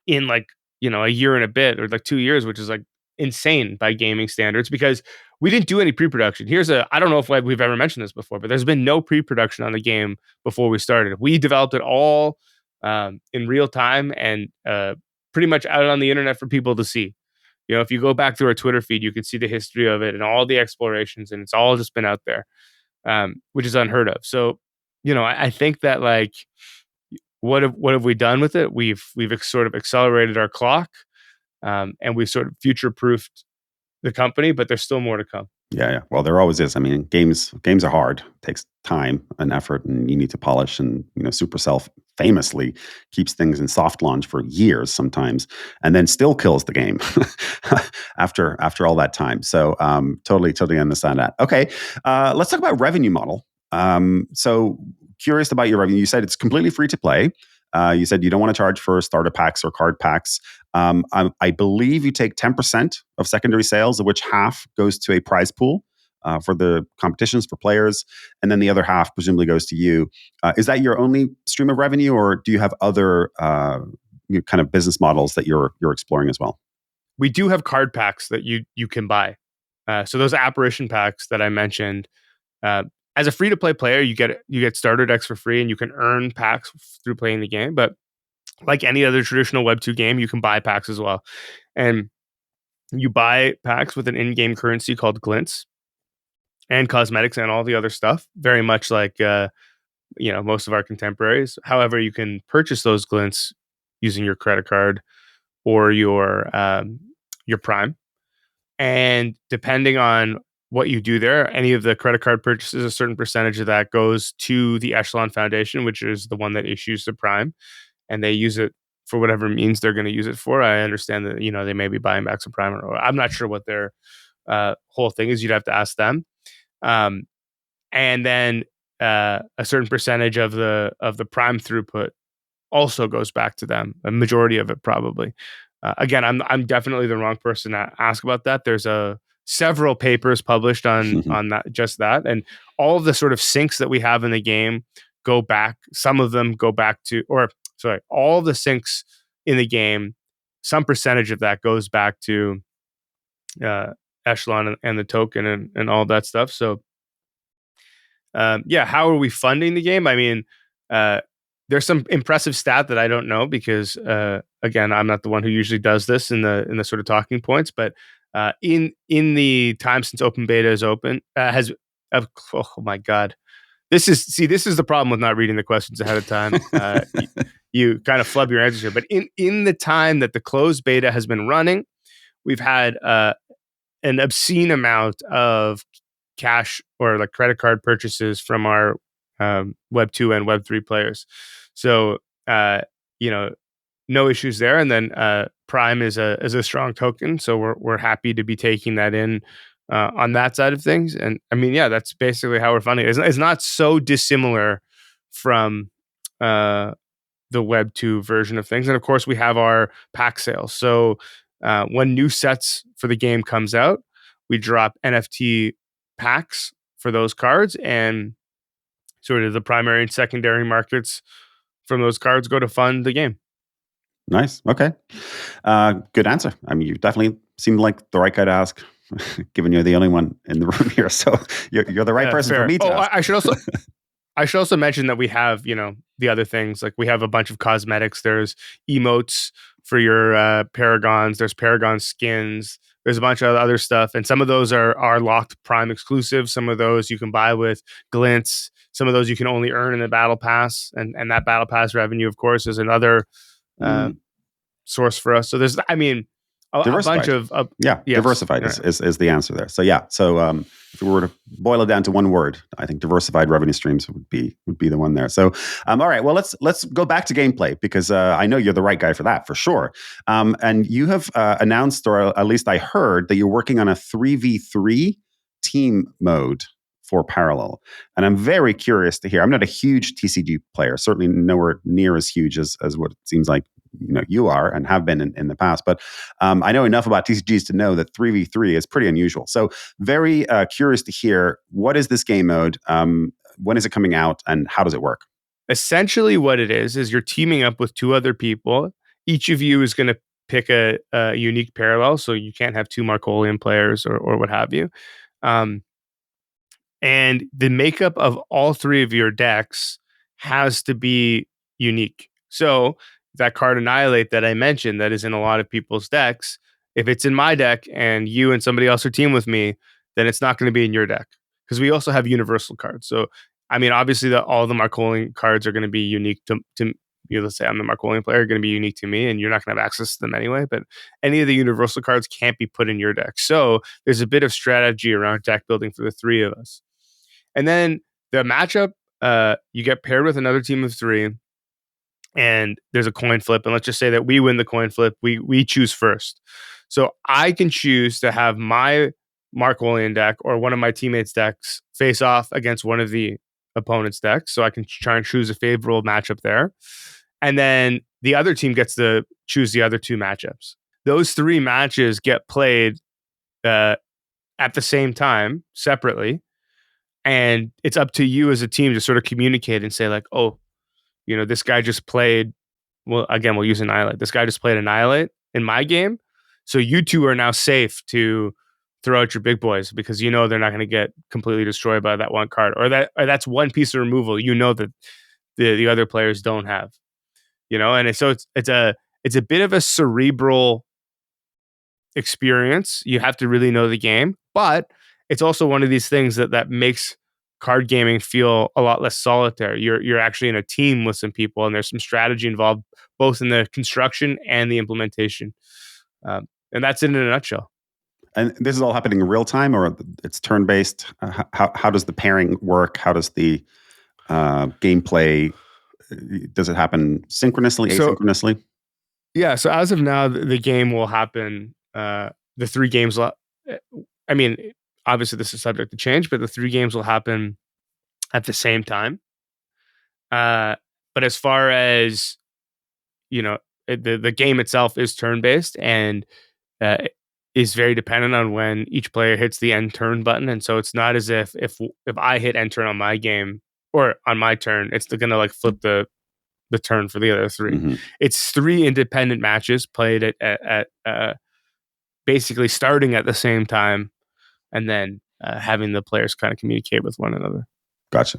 in like, a year and a bit, or like 2 years, which is like insane by gaming standards because we didn't do any pre-production. I don't know if we've ever mentioned this before, but there's been no pre-production on the game before we started. We developed it all in real time and pretty much out on the internet for people to see. If you go back through our Twitter feed, you can see the history of it and all the explorations, and it's all just been out there, which is unheard of. So, I think that like, what have we done with it? We've sort of accelerated our clock, and we've sort of future-proofed the company, but there's still more to come. Yeah. Well, there always is. I mean, games are hard. It takes time and effort, and you need to polish. And Supercell famously keeps things in soft launch for years sometimes, and then still kills the game after all that time. So totally understand that. Okay, let's talk about revenue model. So curious about your revenue. You said it's completely free to play. You said you don't want to charge for starter packs or card packs. I believe you take 10% of secondary sales, of which half goes to a prize pool for the competitions for players, and then the other half presumably goes to you. Is that your only stream of revenue, or do you have other kind of business models that you're exploring as well? We do have card packs that you can buy. So those apparition packs that I mentioned. As a free-to-play player, you get starter decks for free, and you can earn packs through playing the game. But like any other traditional Web2 game, you can buy packs as well. And you buy packs with an in-game currency called glints and cosmetics and all the other stuff, very much like most of our contemporaries. However, you can purchase those glints using your credit card or your Prime. And depending on what you do there, any of the credit card purchases, a certain percentage of that goes to the Echelon Foundation, which is the one that issues the Prime, and they use it for whatever means they're going to use it for. I understand that they may be buying back some Prime, or I'm not sure what their whole thing is. You'd have to ask them. And then a certain percentage of the Prime throughput also goes back to them. A majority of it, probably. Again, I'm definitely the wrong person to ask about that. There's several papers published on that, and all of the sort of syncs that we have in the game go back. Some of them go back to, all of the syncs in the game, some percentage of that goes back to Echelon and the token and all that stuff. So, how are we funding the game? I mean, there's some impressive stat that I don't know because, again, I'm not the one who usually does this in the sort of talking points, but in the time since open beta is open, oh my God. This is the problem with not reading the questions ahead of time. You kind of flub your answers here. But in the time that the closed beta has been running, we've had an obscene amount of cash or like credit card purchases from our Web2 and Web3 players. So, no issues there. And then Prime is a strong token, so we're happy to be taking that in on that side of things. And I mean, that's basically how we're funding it. It's not so dissimilar from the Web2 version of things. And of course, we have our pack sales. So when new sets for the game comes out, we drop NFT packs for those cards, and sort of the primary and secondary markets from those cards go to fund the game. Nice. Okay. Good answer. I mean, you definitely seem like the right guy to ask, given you're the only one in the room here. So you're the right person fair. for me to ask. I should also mention that we have, the other things. Like we have a bunch of cosmetics. There's emotes for your Paragons. There's Paragon skins. There's a bunch of other stuff. And some of those are locked Prime exclusive. Some of those you can buy with glints. Some of those you can only earn in the Battle Pass. And that Battle Pass revenue, of course, is another source for us. So there's, I mean, a bunch of diversified is the answer there. So if we were to boil it down to one word, I think diversified revenue streams would be the one there. So all right, well let's go back to gameplay, because I know you're the right guy for that, for sure. And you have announced, or at least I heard, that you're working on a 3v3 team mode for Parallel. And I'm very curious to hear. I'm not a huge TCG player, certainly nowhere near as huge as what it seems like you are and have been in the past. But I know enough about TCGs to know that 3v3 is pretty unusual. So very curious to hear, what is this game mode? When is it coming out, and how does it work? Essentially what it is you're teaming up with two other people. Each of you is going to pick a unique parallel, so you can't have two Markolian players or what have you. And the makeup of all three of your decks has to be unique. So that card Annihilate that I mentioned that is in a lot of people's decks, if it's in my deck and you and somebody else are team with me, then it's not going to be in your deck, because we also have universal cards. So, I mean, obviously all the Markolian cards are going to be unique to you. Let's say I'm the Markolian player, going to be unique to me, and you're not going to have access to them anyway. But any of the universal cards can't be put in your deck. So there's a bit of strategy around deck building for the three of us. And then the matchup, you get paired with another team of three, and there's a coin flip. And let's just say that we win the coin flip. We choose first. So I can choose to have my Markolian deck or one of my teammates' decks face off against one of the opponent's decks. So I can try and choose a favorable matchup there. And then the other team gets to choose the other two matchups. Those three matches get played at the same time, separately. And it's up to you as a team to sort of communicate and say like, oh, this guy just played, well, again, we'll use Annihilate. This guy just played Annihilate in my game. So you two are now safe to throw out your big boys, because they're not going to get completely destroyed by that one card, or that's one piece of removal that the other players don't have. And so it's a bit of a cerebral experience. You have to really know the game, but it's also one of these things that makes card gaming feel a lot less solitary. You're actually in a team with some people, and there's some strategy involved, both in the construction and the implementation. And that's it in a nutshell. And this is all happening in real time, or it's turn-based? How does the pairing work? How does the gameplay, does it happen synchronously, asynchronously? Yeah, so as of now, the game will happen, the three games, I mean, obviously this is subject to change, but the three games will happen at the same time. But as far as, the game itself is turn-based, and is very dependent on when each player hits the end turn button. And so it's not as if I hit end turn on my game or on my turn, it's going to like flip the turn for the other three. Mm-hmm. It's three independent matches played at basically starting at the same time, and then having the players kind of communicate with one another. Gotcha.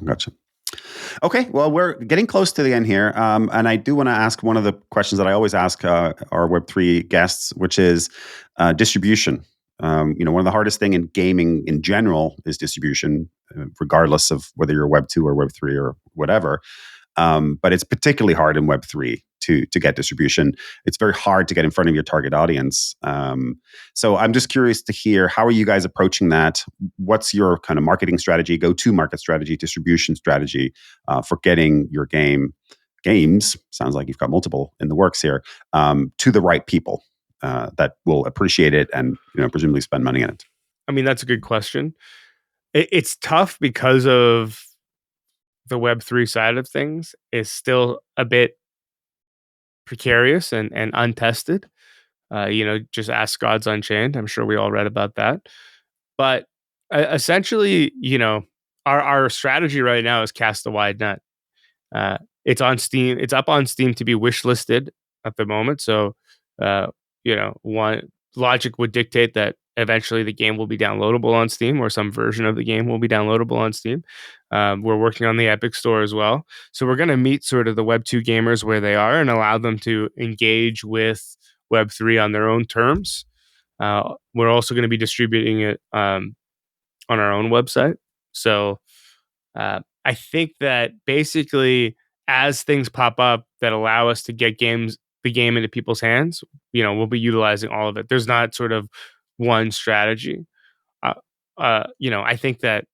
Okay, well, we're getting close to the end here, and I do want to ask one of the questions that I always ask our Web3 guests, which is distribution. One of the hardest thing in gaming in general is distribution, regardless of whether you're Web 2 or Web 3 or whatever. But it's particularly hard in Web 3 to get distribution. It's very hard to get in front of your target audience. So I'm just curious to hear, how are you guys approaching that? What's your kind of marketing strategy, go-to-market strategy, distribution strategy for getting your games, sounds like you've got multiple in the works here, to the right people that will appreciate it and presumably spend money on it? I mean, that's a good question. It's tough because of the Web3 side of things is still a bit precarious and untested. Just ask Gods Unchained. I'm sure we all read about that. But essentially, our strategy right now is cast a wide net. It's on Steam. It's up on Steam to be wish listed at the moment. So, one logic would dictate that eventually the game will be downloadable on Steam, or some version of the game will be downloadable on Steam. We're working on the Epic Store as well. So we're going to meet sort of the Web2 gamers where they are and allow them to engage with Web3 on their own terms. We're also going to be distributing it on our own website. So I think that basically as things pop up that allow us to get the game into people's hands, we'll be utilizing all of it. There's not sort of one strategy. I think that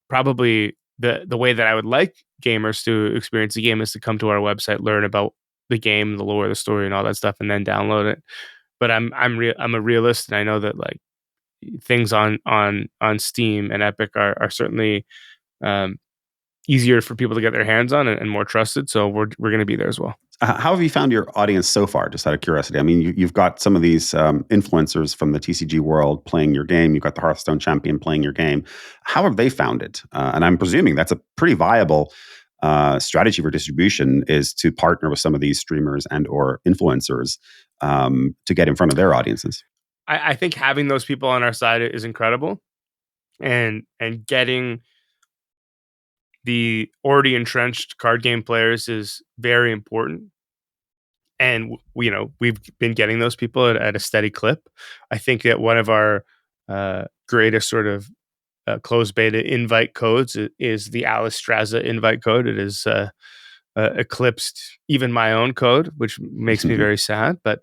probably the way that I would like gamers to experience the game is to come to our website, learn about the game, the lore, the story, and all that stuff, and then download it. But I'm a realist, and I know that like things on Steam and Epic are certainly easier for people to get their hands on and more trusted. So we're going to be there as well. How have you found your audience so far, just out of curiosity? I mean, you've got some of these influencers from the TCG world playing your game. You've got the Hearthstone champion playing your game. How have they found it? And I'm presuming that's a pretty viable strategy for distribution is to partner with some of these streamers and or influencers to get in front of their audiences. I think having those people on our side is incredible, and getting the already entrenched card game players is very important. And we've been getting those people at a steady clip. I think that one of our greatest sort of closed beta invite codes is the Alice Straza invite code. It is eclipsed even my own code, which makes me very sad. But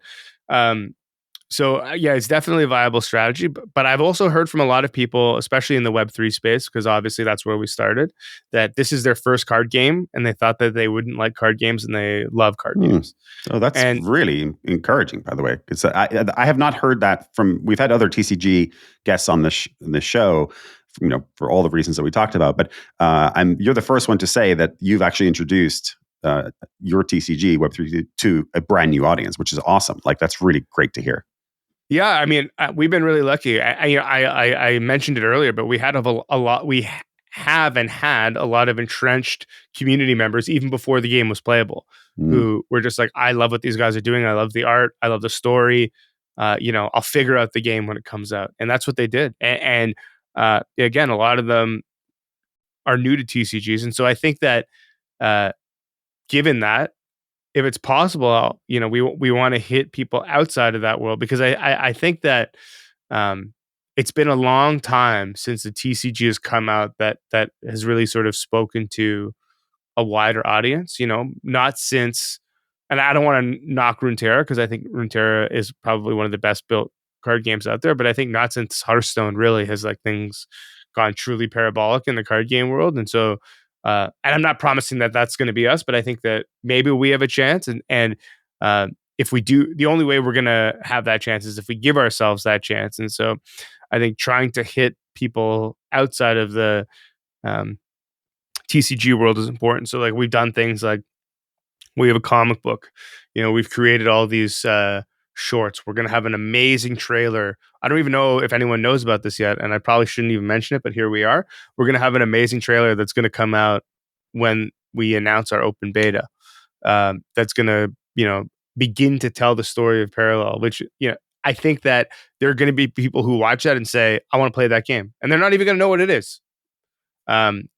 yeah, it's definitely a viable strategy. But I've also heard from a lot of people, especially in the Web3 space, because obviously that's where we started, that this is their first card game and they thought that they wouldn't like card games, and they love card games. So that's really encouraging, by the way, because I have not heard that from. We've had other TCG guests on this show, for all the reasons that we talked about. But you're the first one to say that you've actually introduced your TCG Web3 to a brand new audience, which is awesome. Like, that's really great to hear. Yeah, I mean, we've been really lucky. I mentioned it earlier, but we had a lot. We have and had a lot of entrenched community members even before the game was playable, who were just like, "I love what these guys are doing. I love the art. I love the story. I'll figure out the game when it comes out," and that's what they did. And again, a lot of them are new to TCGs, and so I think that given that, if it's possible, we want to hit people outside of that world, because I think that it's been a long time since the TCG has come out that has really sort of spoken to a wider audience. Not since, and I don't want to knock Runeterra, because I think Runeterra is probably one of the best built card games out there, but I think not since Hearthstone really has things gone truly parabolic in the card game world. And so and I'm not promising that that's going to be us, but I think that maybe we have a chance. And if we do, the only way we're going to have that chance is if we give ourselves that chance. And so I think trying to hit people outside of the TCG world is important. So we've done things like, we have a comic book, we've created all these shorts. We're going to have an amazing trailer. I don't even know if anyone knows about this yet, and I probably shouldn't even mention it, but here we are. We're going to have an amazing trailer that's going to come out when we announce our open beta. That's going to, begin to tell the story of Parallel, which, I think that there are going to be people who watch that and say, "I want to play that game," and they're not even going to know what it is. And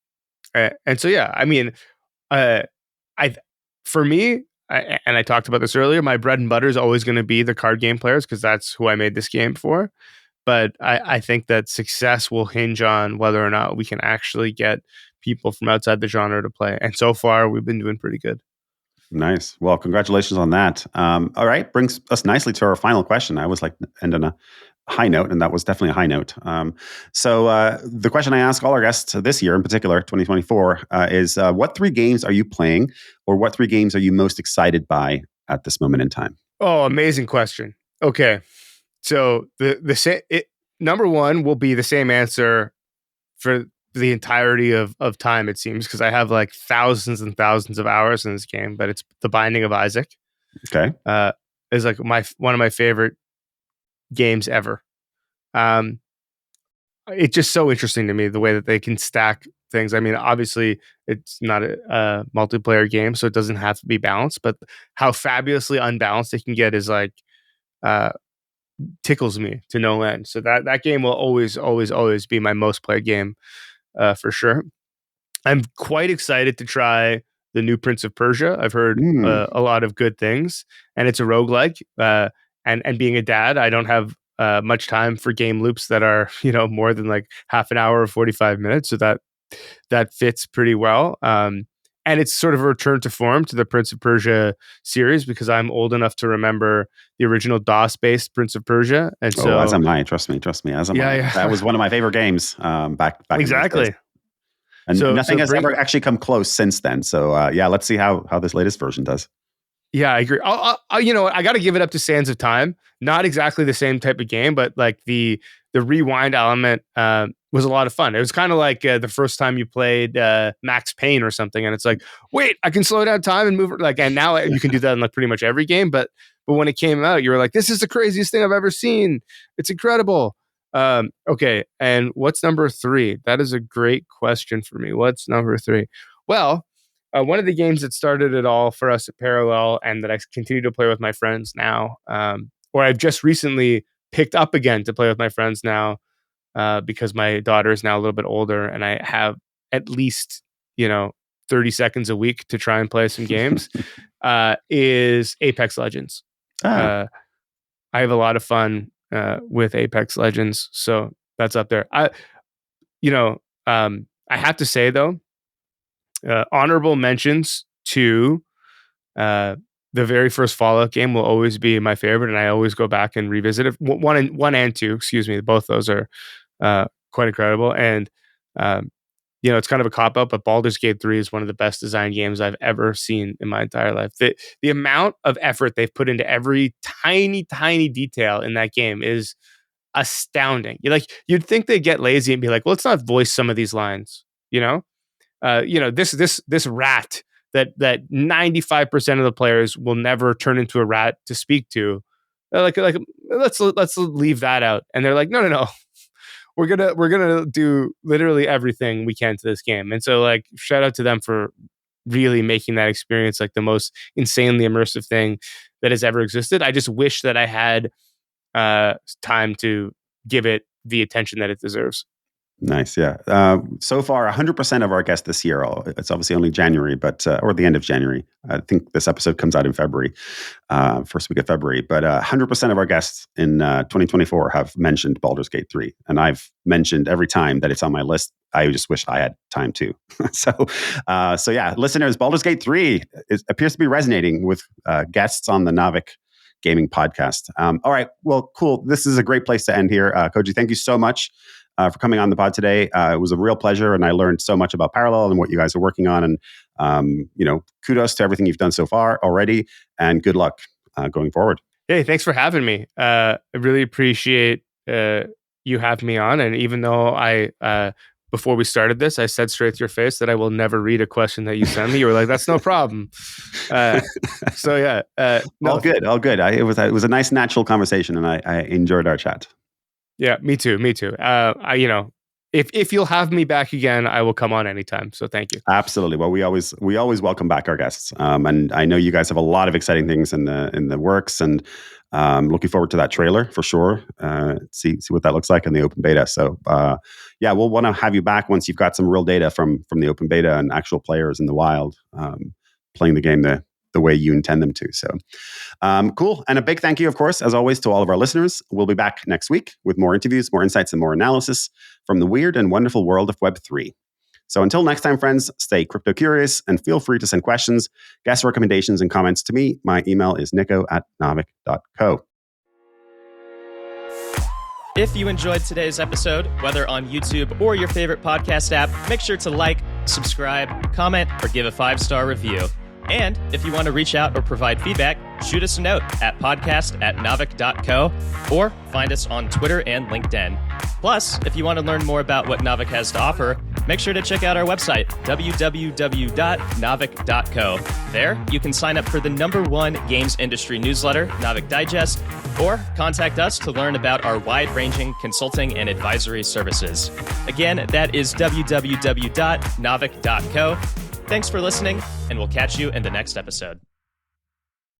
so, yeah, I mean, for me, and I talked about this earlier, my bread and butter is always going to be the card game players, because that's who I made this game for. But I think that success will hinge on whether or not we can actually get people from outside the genre to play. And so far, we've been doing pretty good. Nice. Well, congratulations on that. All right. Brings us nicely to our final question. I always like to end on a high note, and that was definitely a high note. So the question I ask all our guests this year, in particular, 2024, is what 3 games are you playing, or what 3 games are you most excited by at this moment in time? Oh, amazing question. Okay. So number one will be the same answer for the entirety of time, it seems, because I have thousands and thousands of hours in this game, but it's The Binding of Isaac. Okay. Is one of my favorite games ever. It's just so interesting to me, the way that they can stack things. I mean, obviously it's not a multiplayer game, so it doesn't have to be balanced, but how fabulously unbalanced it can get is tickles me to no end. So that game will always be my most played game, for sure. I'm quite excited to try the new Prince of Persia. I've heard a lot of good things, and it's a roguelike. And being a dad, I don't have much time for game loops that are more than half an hour or 45 minutes. So that fits pretty well. And it's sort of a return to form to the Prince of Persia series, because I'm old enough to remember the original DOS-based Prince of Persia. And so, as am I. Trust me, as am I. Yeah. That was one of my favorite games back exactly. And nothing has ever actually come close since then. So let's see how this latest version does. Yeah, I agree. I got to give it up to Sands of Time. Not exactly the same type of game, but the rewind element was a lot of fun. It was kind of like the first time you played Max Payne or something, and it's like, wait, I can slow down time and move it. And now you can do that in pretty much every game. But when it came out, you were like, this is the craziest thing I've ever seen. It's incredible. Okay, and what's number 3? That is a great question for me. What's number 3? Well, one of the games that started it all for us at Parallel and that I continue to play with my friends now, or I've just recently picked up again to play with my friends now, because my daughter is now a little bit older and I have at least, 30 seconds a week to try and play some games, is Apex Legends. I have a lot of fun with Apex Legends, so that's up there. I have to say though, honorable mentions to the very first Fallout game will always be my favorite, and I always go back and revisit it. One and two, excuse me, both those are quite incredible. And it's kind of a cop-out, but Baldur's Gate 3 is one of the best designed games I've ever seen in my entire life. The amount of effort they've put into every tiny, tiny detail in that game is astounding. You'd think they'd get lazy and be like, well, let's not voice some of these lines, this rat that 95% of the players will never turn into a rat to speak to. Let's leave that out. And they're like, no. We're gonna do literally everything we can to this game. And so shout out to them for really making that experience like the most insanely immersive thing that has ever existed. I just wish that I had time to give it the attention that it deserves. Nice. Yeah. So far, 100% of our guests this year, it's obviously only January, but or the end of January. I think this episode comes out in February, first week of February. But 100% of our guests in 2024 have mentioned Baldur's Gate 3. And I've mentioned every time that it's on my list. I just wish I had time too. So yeah, listeners, Baldur's Gate 3 appears to be resonating with guests on the Naavik Gaming Podcast. All right. Well, cool. This is a great place to end here. Kohji, thank you so much for coming on the pod today. It was a real pleasure, and I learned so much about Parallel and what you guys are working on. And kudos to everything you've done so far already, and good luck going forward. Hey, thanks for having me. I really appreciate you having me on. And even though before we started this, I said straight to your face that I will never read a question that you send me. You were like, "That's no problem." So yeah, no. All good. It was a nice, natural conversation, and I enjoyed our chat. Yeah, me too. If you'll have me back again, I will come on anytime. So thank you. Absolutely. Well, we always welcome back our guests. And I know you guys have a lot of exciting things in the works, and looking forward to that trailer for sure. See what that looks like in the open beta. So yeah, we'll want to have you back once you've got some real data from the open beta and actual players in the wild playing the game the way you intend them to. So cool. And a big thank you, of course, as always, to all of our listeners. We'll be back next week with more interviews, more insights, and more analysis from the weird and wonderful world of Web3. So until next time, friends, stay crypto curious and feel free to send questions, guest recommendations, and comments to me. My email is nico@naavik.co. If you enjoyed today's episode, whether on YouTube or your favorite podcast app, make sure to like, subscribe, comment, or give a 5-star review. And if you want to reach out or provide feedback, shoot us a note at podcast@naavik.co or find us on Twitter and LinkedIn. Plus, if you want to learn more about what Naavik has to offer, make sure to check out our website, www.naavik.co. There, you can sign up for the #1 games industry newsletter, Naavik Digest, or contact us to learn about our wide-ranging consulting and advisory services. Again, that is www.naavik.co. Thanks for listening, and we'll catch you in the next episode.